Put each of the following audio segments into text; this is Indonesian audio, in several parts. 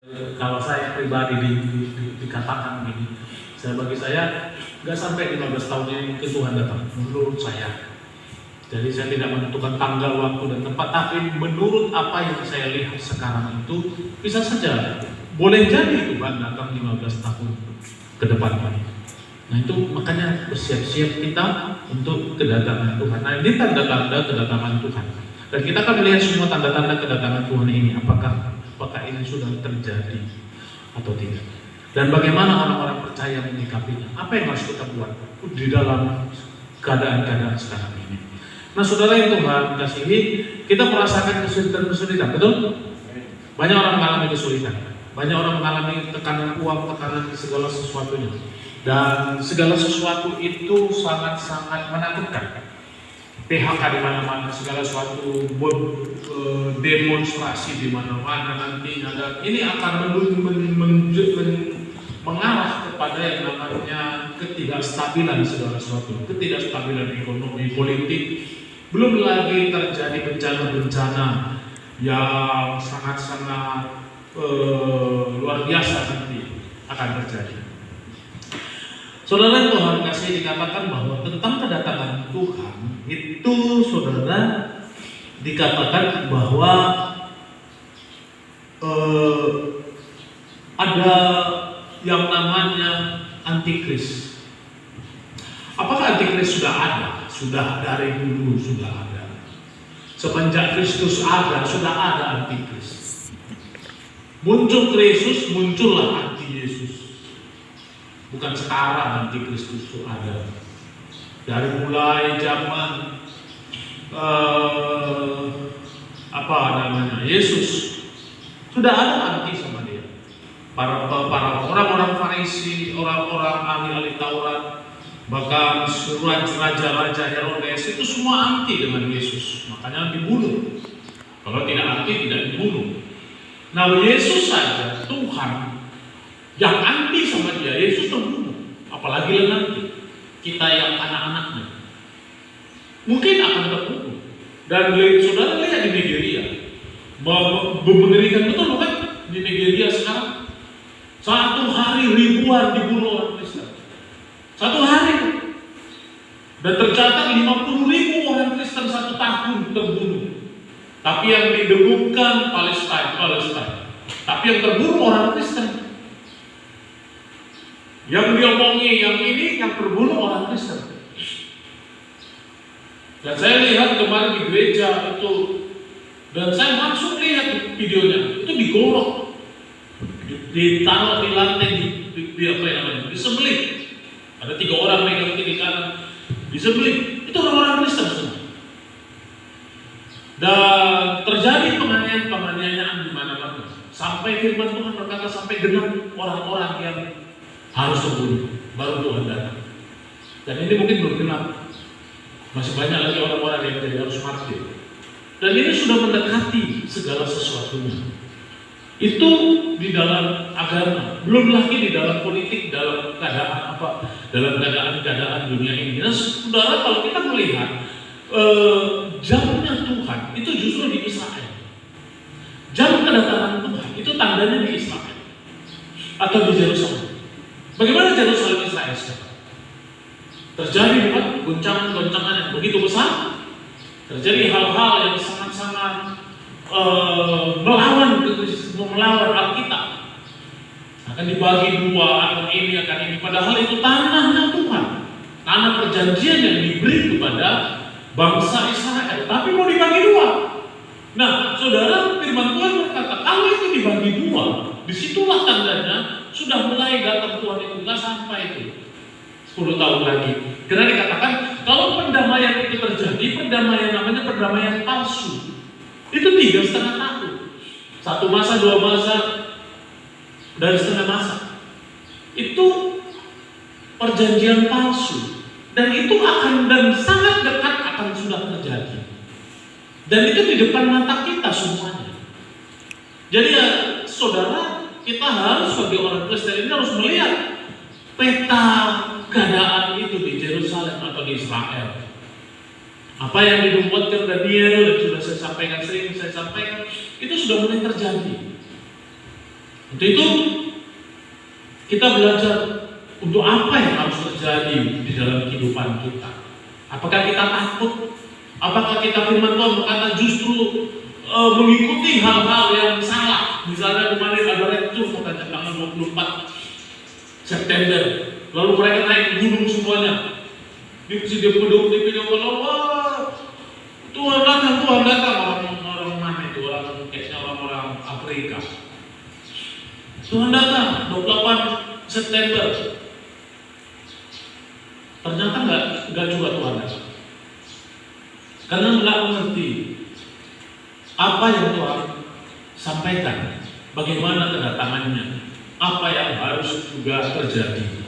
Kalau saya pribadi dikatakan begini, bagi saya nggak sampai 15 tahun ini mungkin Tuhan datang, menurut saya. Jadi saya tidak menentukan tanggal, waktu, dan tempat, tapi menurut apa yang saya lihat sekarang itu bisa saja, boleh jadi Tuhan datang 15 tahun ke depan. Nah itu makanya bersiap-siap kita untuk kedatangan Tuhan. Nah ini tanda-tanda kedatangan Tuhan. Dan kita akan melihat semua tanda-tanda kedatangan Tuhan ini, apakah ini sudah terjadi atau tidak. Dan bagaimana orang-orang percaya menyikapinya. Apa yang harus kita buat di dalam keadaan-keadaan sekarang ini. Nah saudara yang Tuhan kasihi, kita merasakan kesulitan-kesulitan, betul? Banyak orang mengalami kesulitan. Banyak orang mengalami tekanan uang, tekanan segala sesuatunya. Dan segala sesuatu itu sangat-sangat menakutkan. PHK di mana-mana, segala sesuatu demonstrasi di mana-mana nantinya, dan ini akan mengarah kepada yang namanya ketidakstabilan segala sesuatu, ketidakstabilan ekonomi, politik, belum lagi terjadi bencana-bencana yang sangat-sangat luar biasa nanti akan terjadi. Saudara Tuhan kasih dikatakan bahwa tentang kedatangan Tuhan itu saudara dikatakan bahwa ada yang namanya antikris. Apakah antikris sudah ada? Sudah dari dulu sudah ada. Semenjak Kristus ada, sudah ada antikris. Muncul Kristus, muncullah anti-Yesus. Bukan sekarang antikris itu ada. Dari mulai zaman Yesus sudah ada anti sama dia. Para orang-orang Farisi, orang-orang ahli Taurat, bahkan raja-raja Herodes itu semua anti dengan Yesus. Makanya dibunuh. Kalau tidak anti tidak dibunuh. Nah Yesus saja Tuhan yang anti sama dia, Yesus terbunuh. Apalagi nanti kita yang anak-anaknya mungkin akan terbunuh. Dan saudara lihat di Nigeria, mengerikan betul bukan? Di Nigeria sekarang satu hari ribuan dibunuh orang Kristen. Satu hari. Dan tercatat 50.000 orang Kristen satu tahun terbunuh. Tapi yang didengungkan Palestina. Tapi yang terbunuh orang Kristen. Yang diomongi yang ini yang terbunuh orang Kristen. Dan saya lihat kemarin di gereja itu, dan saya langsung lihat videonya, itu digolok, ditaruh di lantai, disembelih. Ada 3 orang megang kiri kanan, disembelih. Itu orang-orang Kristen semua. Dan terjadi penganiayaan di mana-mana. Sampai firman Tuhan berkata sampai genap orang-orang yang harus terbunuh, baru Tuhan datang. Dan ini mungkin belum genap. Masih banyak lagi orang-orang yang jadi harus mati. Dan ini sudah mendekati segala sesuatunya. Itu di dalam agama, belum lagi di dalam politik, dalam keadaan dalam keadaan dunia ini. Nah, saudara, kalau kita melihat jamnya Tuhan itu justru di Israel. Jam kedatangan Tuhan itu tandanya di Israel atau di Yerusalem. Bagaimana Yerusalem Israel sekarang? Terjadi bukan goncangan-goncangan yang begitu besar. Terjadi hal-hal yang sangat-sangat melawan Alkitab. Akan dibagi 2, akan ini. Padahal itu tanahnya Tuhan, tanah perjanjian yang diberi kepada bangsa Israel. Tapi mau dibagi 2. Nah, saudara, firman Tuhan berkata kalau itu dibagi 2, disitulah tandanya sudah mulai datang Tuhan itu. Nggak sampai itu 10 tahun lagi. Karena dikatakan kalau pendamaian itu terjadi, pendamaian namanya pendamaian palsu. Itu 3,5 tahun. 1 masa, 2 masa, dan setengah masa. Itu perjanjian palsu. Dan itu akan dan sangat dekat akan sudah terjadi. Dan itu di depan mata kita semuanya. Jadi ya saudara, kita harus sebagai orang Kristen ini harus melihat peta keadaan itu di Yerusalem atau di Israel. Apa yang dinubuatkan Daniel dan sudah saya sampaikan, itu sudah mulai terjadi. Untuk itu kita belajar untuk apa yang harus terjadi di dalam kehidupan kita. Apakah kita takut? Apakah kita firman Tuhan berkata justru mengikuti hal-hal yang salah? Misalnya kemarin ada rektur katanya tanggal 24 September, lalu mereka naik gunung semuanya. Di video kalau wah Tuhan datang orang mana itu, orang kayaknya orang-orang Afrika. Tuhan datang 28 September. Ternyata enggak juga Tuhan datang. Karena enggak mengerti apa yang Tuhan sampaikan, bagaimana kedatangannya, apa yang harus juga terjadi.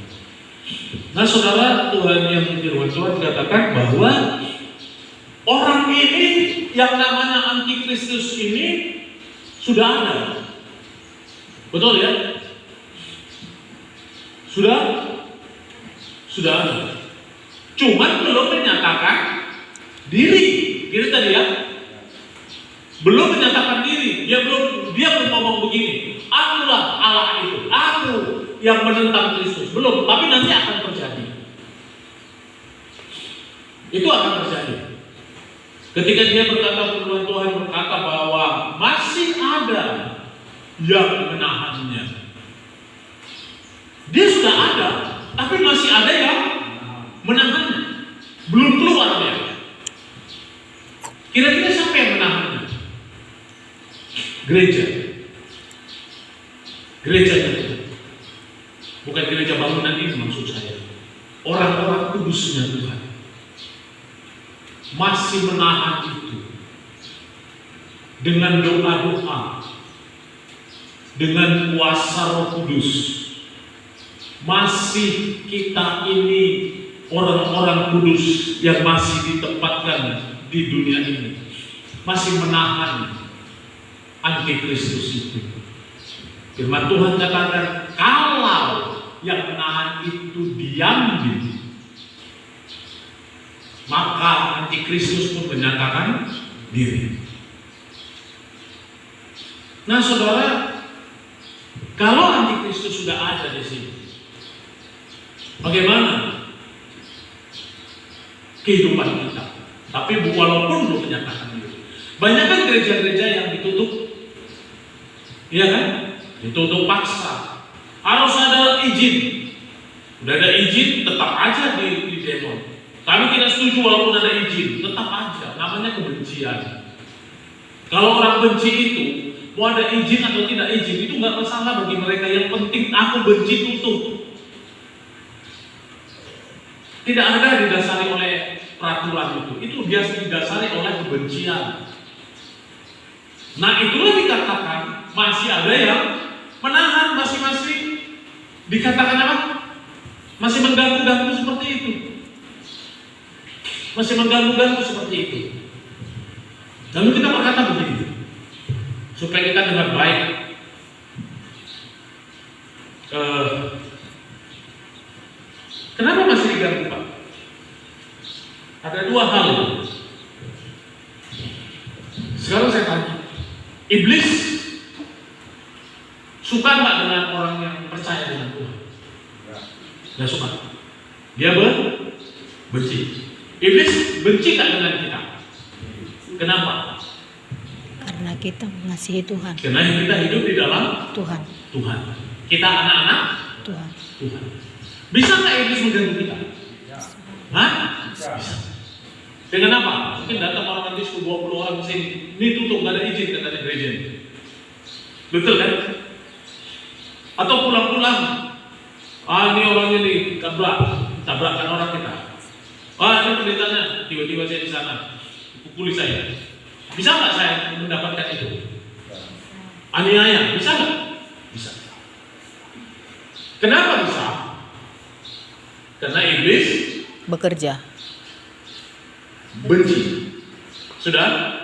Nah saudara, Tuhan yang firman Tuhan katakan bahwa orang ini yang namanya antikristus ini sudah ada. Betul ya? Sudah ada. Cuman belum menyatakan diri. Gitu tadi ya. Belum menyatakan diri. Dia belum ngomong begini. Akulah Allah itu. Aku yang menentang Kristus. Belum, tapi nanti akan terjadi. Itu akan terjadi. Ketika dia berkata, firman Tuhan berkata bahwa masih ada yang menahannya. Dia sudah ada, tapi masih ada yang menahannya. Belum keluar dia. Kira-kira siapa yang menahannya? Gereja. Gerejanya itu. Bukan gereja bangunan ini maksud saya. Orang-orang kudusnya Tuhan masih menahan itu dengan doa-doa, dengan kuasa Roh Kudus. Masih kita ini orang-orang kudus yang masih ditempatkan di dunia ini, masih menahan antikristus itu. Firman Tuhan katakan, kalau yang menahan itu diambil, maka antikristus pun menyatakan diri. Nah saudara, kalau antikristus sudah ada di sini, bagaimana kehidupan kita? Tapi walaupun belum menyatakan diri, banyak kan gereja-gereja yang ditutup, iya kan? Ditutup paksa. Harus ada izin. Udah ada izin, tetap aja di demo. Kami tidak setuju walaupun ada izin, tetap aja. Namanya kebencian. Kalau orang benci itu, mau ada izin atau tidak izin, itu nggak masalah bagi mereka. Yang penting aku benci, tutup. Tidak ada didasari oleh peraturan itu. Itu biasa didasari oleh kebencian. Nah itulah dikatakan masih ada yang menahan, masing-masing dikatakan apa? Masih mengganggu-ganggu seperti itu. Masih mengganggu-ganggu seperti itu. Lalu kita berkata begini, supaya kita dengar baik. Kenapa masih diganggu Pak? Ada dua hal. Sekarang saya tanya, iblis suka nggak dengan orang yang percaya dengan Tuhan? Nggak suka. Dia benci. Iblis benci nggak dengan kita? Kenapa? Karena kita mengasihi Tuhan. Karena kita hidup di dalam Tuhan. Kita anak-anak Tuhan. Bisa nggak iblis mengganggu kita? Hah? Bisa. Dengan apa? Mungkin datang orang nanti 20 orang ke sini. Ini tutup, nggak ada izin katanya gereja ini. Betul kan? Atau pulang-pulang, ini orangnya nih tabrakan orang kita. Ini pendetanya, tiba-tiba saya di sana, pukuli saya. Bisa nggak saya mendapatkan itu? Aniaya, bisa nggak? Bisa. Kenapa bisa? Karena iblis Bekerja. benci. Sudah?